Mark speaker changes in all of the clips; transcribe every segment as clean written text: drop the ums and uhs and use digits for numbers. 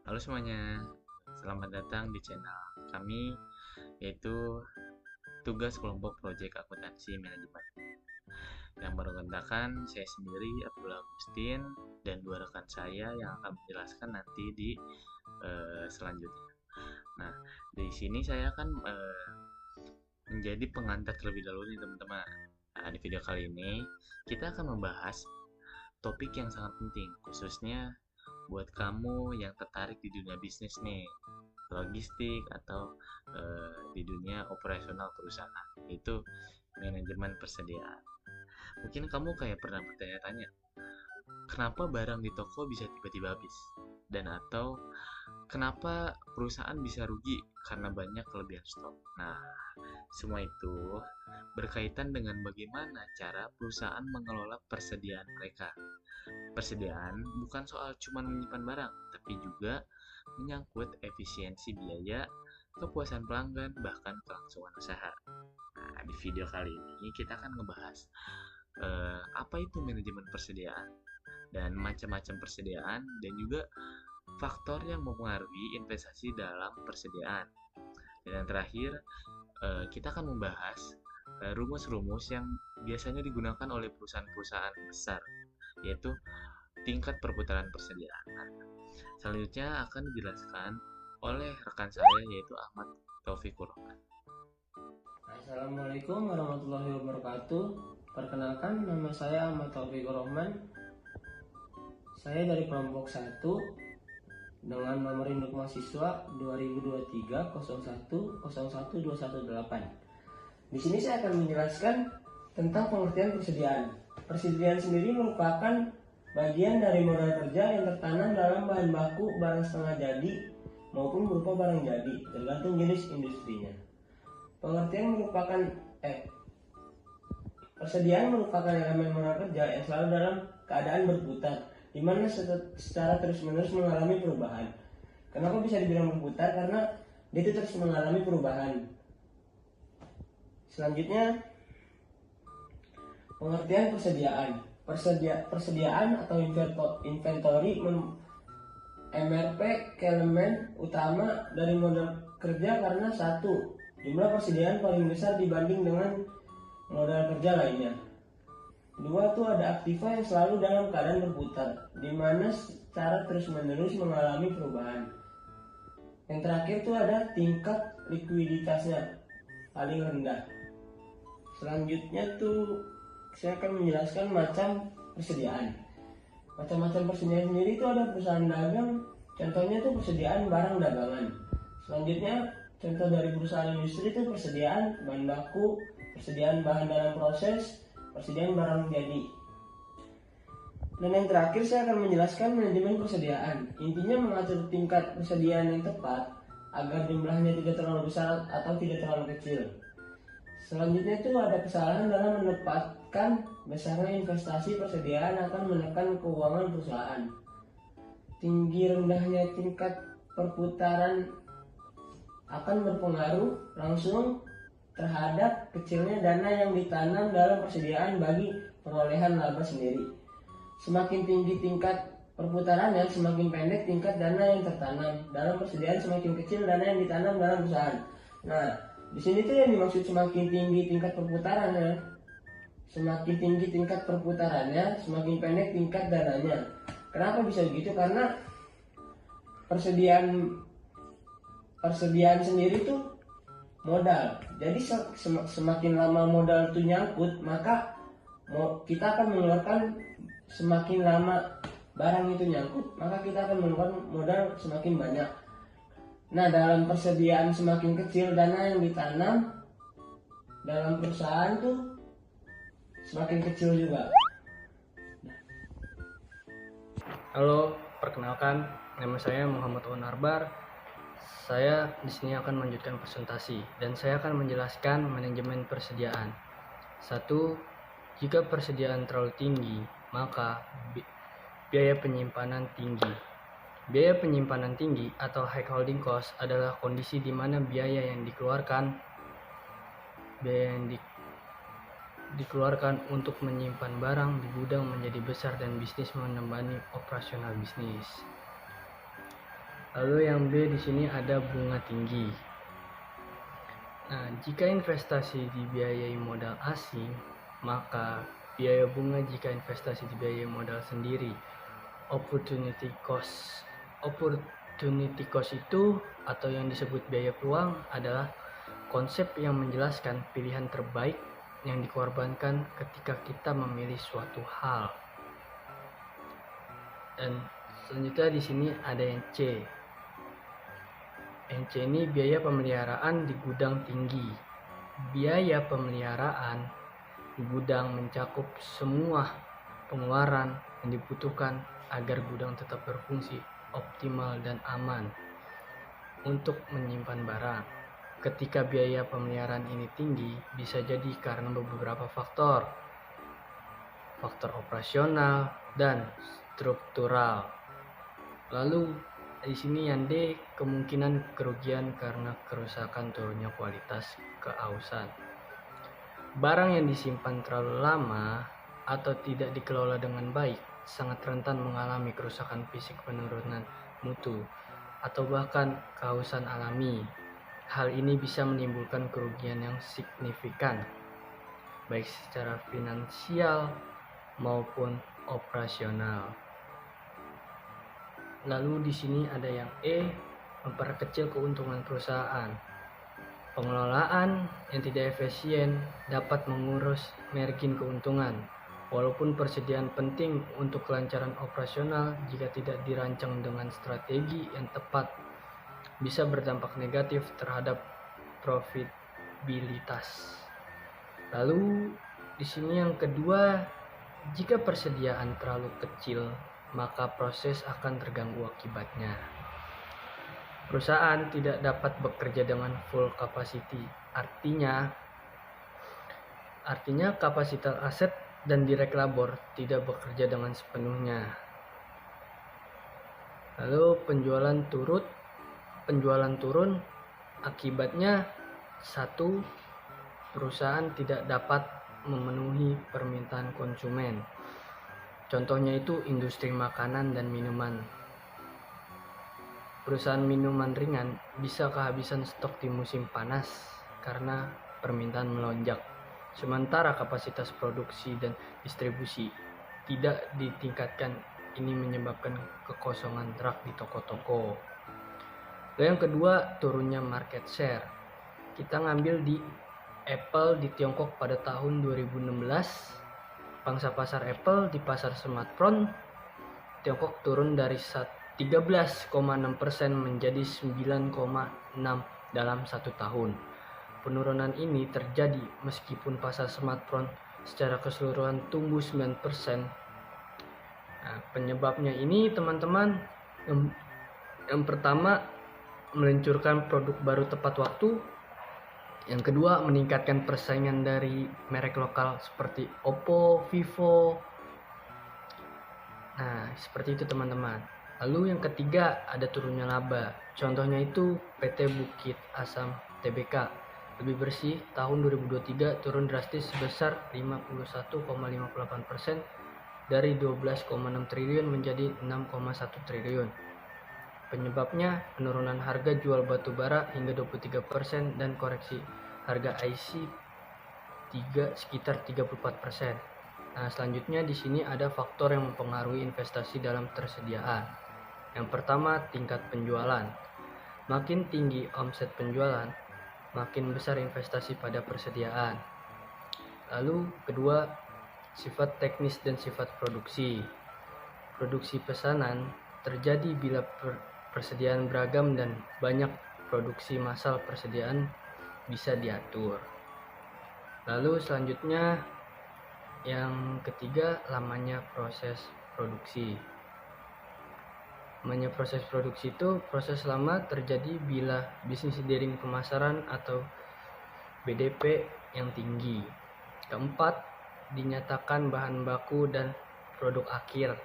Speaker 1: Halo semuanya, selamat datang di channel kami, yaitu tugas kelompok proyek akuntansi manajemen yang beranggotakan saya sendiri, Abdul Agustin, dan dua rekan saya yang akan menjelaskan nanti di selanjutnya. Nah, di sini saya akan menjadi pengantar terlebih dahulu nih teman-teman. Nah, di video kali ini kita akan membahas topik yang sangat penting, khususnya buat kamu yang tertarik di dunia bisnis nih, logistik atau di dunia operasional perusahaan, yaitu manajemen persediaan. Mungkin kamu kayak pernah bertanya-tanya, kenapa barang di toko bisa tiba-tiba habis? Dan atau kenapa perusahaan bisa rugi karena banyak kelebihan stok? Nah, semua itu berkaitan dengan bagaimana cara perusahaan mengelola persediaan mereka. Persediaan bukan soal cuma menyimpan barang, tapi juga menyangkut efisiensi biaya, kepuasan pelanggan, bahkan kelangsungan usaha. Nah, di video kali ini kita akan ngebahas apa itu manajemen persediaan dan macam-macam persediaan dan juga faktor yang mempengaruhi investasi dalam persediaan. Dan yang terakhir, kita akan membahas rumus-rumus yang biasanya digunakan oleh perusahaan-perusahaan besar, yaitu tingkat perputaran persediaan. Nah, selanjutnya akan dijelaskan oleh rekan saya yaitu Ahmad Taufikur Rahman.
Speaker 2: Assalamualaikum warahmatullahi wabarakatuh. Perkenalkan, nama saya Ahmad Taufikur Rahman. Saya dari kelompok 1 dengan nomor induk mahasiswa 2023 01 01 218. Di sini saya akan menjelaskan tentang pengertian persediaan. Persediaan sendiri merupakan bagian dari modal kerja yang tertanam dalam bahan baku barang setengah jadi maupun berupa barang jadi, tergantung jenis industrinya. Persediaan merupakan elemen modal kerja yang selalu dalam keadaan berputar, di mana secara terus-menerus mengalami perubahan. Kenapa bisa dibilang berputar? Karena dia itu terus mengalami perubahan. Selanjutnya, pengertian persediaan. Persediaan atau inventory MRP elemen utama dari modal kerja karena satu, jumlah persediaan paling besar dibanding dengan modal kerja lainnya. Dua tuh ada aktiva yang selalu dalam keadaan berputar, di mana secara terus-menerus mengalami perubahan. Yang terakhir tuh ada tingkat likuiditasnya paling rendah. Selanjutnya tuh saya akan menjelaskan macam persediaan. Macam-macam persediaan sendiri itu ada perusahaan dagang, contohnya tuh persediaan barang dagangan. Selanjutnya contoh dari perusahaan industri itu persediaan bahan baku, persediaan bahan dalam proses, persediaan barang jadi. Dan yang terakhir saya akan menjelaskan manajemen persediaan. Intinya mengatur tingkat persediaan yang tepat agar jumlahnya tidak terlalu besar atau tidak terlalu kecil. Selanjutnya itu ada kesalahan dalam menempatkan besarnya investasi persediaan akan menekan keuangan perusahaan. Tinggi rendahnya tingkat perputaran akan berpengaruh langsung terhadap kecilnya dana yang ditanam dalam persediaan bagi perolehan laba sendiri. Semakin tinggi tingkat perputarannya, semakin pendek tingkat dana yang tertanam dalam persediaan, semakin kecil dana yang ditanam dalam perusahaan. Nah, di sini tuh yang dimaksud semakin tinggi tingkat perputarannya. Semakin tinggi tingkat perputarannya, semakin pendek tingkat dananya. Kenapa bisa begitu? Karena persediaan sendiri tuh modal. Jadi semakin lama modal itu nyangkut, maka kita akan mengeluarkan, semakin lama barang itu nyangkut, maka kita akan mengeluarkan modal semakin banyak. Nah, dalam persediaan semakin kecil dana yang ditanam dalam perusahaan tuh semakin kecil juga.
Speaker 3: Halo, perkenalkan, nama saya Muhammad Onarbar. Saya di sini akan melanjutkan presentasi dan saya akan menjelaskan manajemen persediaan. 1. Jika persediaan terlalu tinggi, maka biaya penyimpanan tinggi. Biaya penyimpanan tinggi atau high holding cost adalah kondisi di mana biaya yang dikeluarkan untuk menyimpan barang di gudang menjadi besar dan bisnis menemani operasional bisnis. Lalu yang B di sini ada bunga tinggi. Nah, jika investasi dibiayai modal asing, maka biaya bunga jika investasi dibiayai modal sendiri. Opportunity cost. Opportunity cost itu atau yang disebut biaya peluang adalah konsep yang menjelaskan pilihan terbaik yang dikorbankan ketika kita memilih suatu hal. Dan selanjutnya di sini ada yang C. Yang C ini biaya pemeliharaan di gudang tinggi. Biaya pemeliharaan di gudang mencakup semua pengeluaran yang dibutuhkan agar gudang tetap berfungsi optimal dan aman untuk menyimpan barang. Ketika biaya pemeliharaan ini tinggi, bisa jadi karena beberapa faktor operasional dan struktural. Lalu di sini yang D, kemungkinan kerugian karena kerusakan turunnya kualitas keausan. Barang yang disimpan terlalu lama atau tidak dikelola dengan baik sangat rentan mengalami kerusakan fisik, penurunan mutu, atau bahkan kehausan alami. Hal ini bisa menimbulkan kerugian yang signifikan, baik secara finansial maupun operasional. Lalu di sini ada yang E, memperkecil keuntungan perusahaan. Pengelolaan yang tidak efisien dapat mengurus margin keuntungan. Walaupun persediaan penting untuk kelancaran operasional, jika tidak dirancang dengan strategi yang tepat, bisa berdampak negatif terhadap profitabilitas. Lalu di sini yang kedua, jika persediaan terlalu kecil, maka proses akan terganggu akibatnya. Perusahaan tidak dapat bekerja dengan full capacity. Artinya kapasitas aset dan direct labor tidak bekerja dengan sepenuhnya. Lalu penjualan turun akibatnya 1. Perusahaan tidak dapat memenuhi permintaan konsumen. Contohnya itu industri makanan dan minuman. Perusahaan minuman ringan bisa kehabisan stok di musim panas karena permintaan melonjak. Sementara kapasitas produksi dan distribusi tidak ditingkatkan. Ini menyebabkan kekosongan rak di toko-toko. Lalu yang kedua, turunnya market share. Kita ngambil di Apple di Tiongkok pada tahun 2016. Pangsa pasar Apple di pasar smartphone Tiongkok turun dari 13,6% menjadi 9,6% dalam 1 tahun. Penurunan ini terjadi meskipun pasar smartphone secara keseluruhan tumbuh 9%. Nah, penyebabnya ini teman-teman, yang pertama meluncurkan produk baru tepat waktu. Yang kedua, meningkatkan persaingan dari merek lokal seperti Oppo, Vivo. Nah, seperti itu teman-teman. Lalu yang ketiga, ada turunnya laba. Contohnya itu PT Bukit Asam Tbk. Lebih bersih, tahun 2023 turun drastis sebesar 51,58% dari 12,6 triliun menjadi 6,1 triliun. Penyebabnya penurunan harga jual batu bara hingga 23% dan koreksi harga IC sekitar 34%. Nah, selanjutnya di sini ada faktor yang mempengaruhi investasi dalam tersediaan. Yang pertama, tingkat penjualan. Makin tinggi omset penjualan, makin besar investasi pada persediaan. Lalu kedua, sifat teknis dan sifat produksi. Produksi pesanan terjadi bila persediaan beragam dan banyak. Produksi massal persediaan bisa diatur. Lalu selanjutnya yang ketiga, lamanya proses produksi. Lamanya proses produksi itu proses lama terjadi bila bisnis dering pemasaran atau BDP yang tinggi. Keempat, dinyatakan bahan baku dan produk akhir.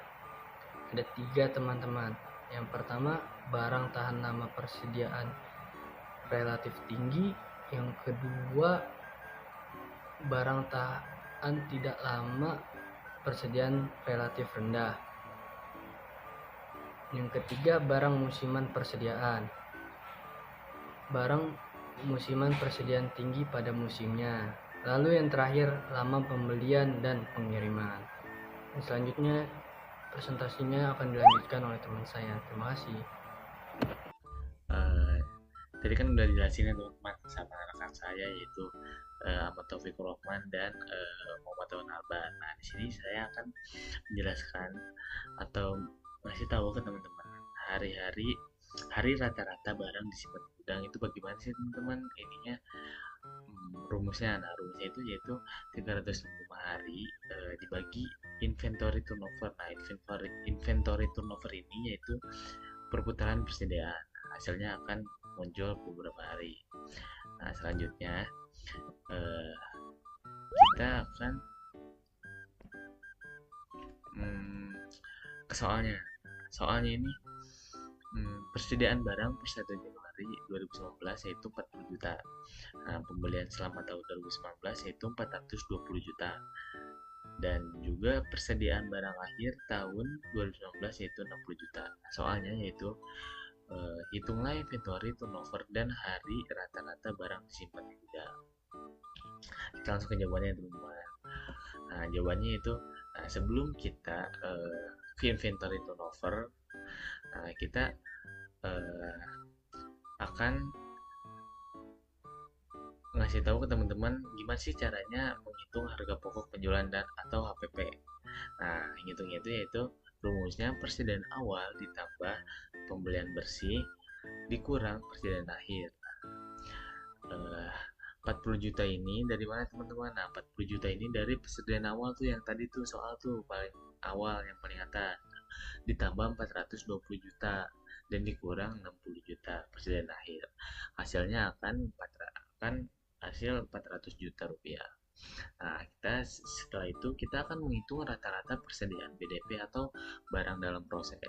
Speaker 3: Ada 3 teman-teman. Yang pertama, barang tahan lama persediaan relatif tinggi. Yang kedua, barang tahan tidak lama persediaan relatif rendah. Yang ketiga, barang musiman persediaan. Barang musiman persediaan tinggi pada musimnya. Lalu yang terakhir, lama pembelian dan pengiriman. Dan selanjutnya presentasinya akan dilanjutkan oleh teman saya. Terima kasih.
Speaker 1: Tadi kan udah dijelasin ya teman-teman sama rekan saya yaitu Ahmad Taufikur Rahman dan Muhammad Tawan Albar. Nah, di sini saya akan menjelaskan atau ngasih tahu ke teman-teman hari rata-rata barang disimpan di gudang itu bagaimana sih teman-teman ininya, rumusnya. Nah, rumusnya itu yaitu 365 hari dibagi inventory turnover. Nah, inventory turnover ini yaitu perputaran persediaan. Hasilnya akan muncul beberapa hari. Nah, selanjutnya kita akan ke soalnya. Soalnya ini persediaan barang per 1 Januari 2019 yaitu 40 juta. Nah, pembelian selama tahun 2019 yaitu 420 juta. Dan juga persediaan barang akhir tahun 2019 yaitu 60 juta. Soalnya yaitu hitunglah inventory turnover dan hari rata-rata barang disimpan di gudang. Kita langsung ke jawabannya teman-teman. Nah, jawabannya itu sebelum kita ke inventory turnover, kita akan ngasih tahu ke teman-teman gimana sih caranya menghitung harga pokok penjualan dan atau HPP. Nah, ngitungnya itu yaitu rumusnya persediaan awal ditambah pembelian bersih dikurang persediaan akhir. 40 juta ini dari mana teman-teman? Nah, 40 juta ini dari persediaan awal tuh yang tadi tuh soal tuh paling awal yang paling atas. Ditambah 420 juta dan dikurang 60 juta persediaan akhir. Hasilnya akan hasil 400 juta rupiah. Nah, setelah itu kita akan menghitung rata-rata persediaan BDP atau barang dalam proses.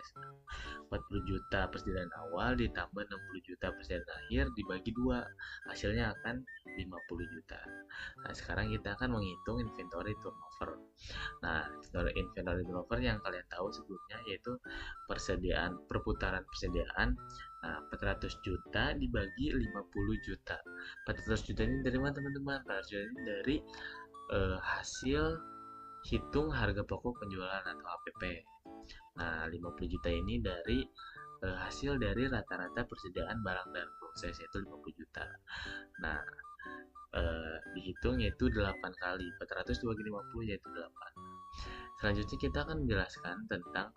Speaker 1: 40 juta persediaan awal ditambah 60 juta persediaan akhir dibagi 2, hasilnya akan 50 juta. Nah, sekarang kita akan menghitung inventory turnover. Nah, inventory turnover yang kalian tahu sebelumnya yaitu perputaran persediaan. Nah, 400 juta dibagi 50 juta. 400 juta ini dari mana teman-teman? 400 juta ini dari hasil hitung harga pokok penjualan atau HPP. Nah, 50 juta ini dari hasil dari rata-rata persediaan barang dan proses yaitu 50 juta. Nah, dihitung yaitu 8 kali. 400 dibagi 50 yaitu 8. Selanjutnya kita akan menjelaskan tentang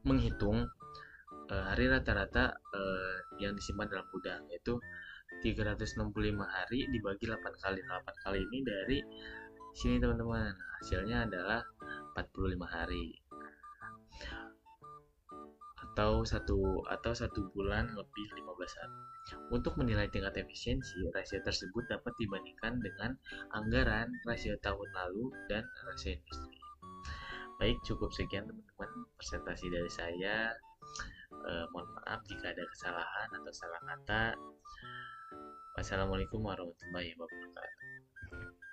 Speaker 1: menghitung hari rata-rata yang disimpan dalam gudang yaitu 365 hari dibagi 8 kali. 8 kali ini dari sini teman-teman. Hasilnya adalah 45 hari. Atau satu bulan lebih 15 hari. Untuk menilai tingkat efisiensi, rasio tersebut dapat dibandingkan dengan anggaran, rasio tahun lalu, dan rasio industri. Baik, cukup sekian teman-teman presentasi dari saya. Mohon maaf jika ada kesalahan atau salah kata. Wassalamualaikum warahmatullahi wabarakatuh.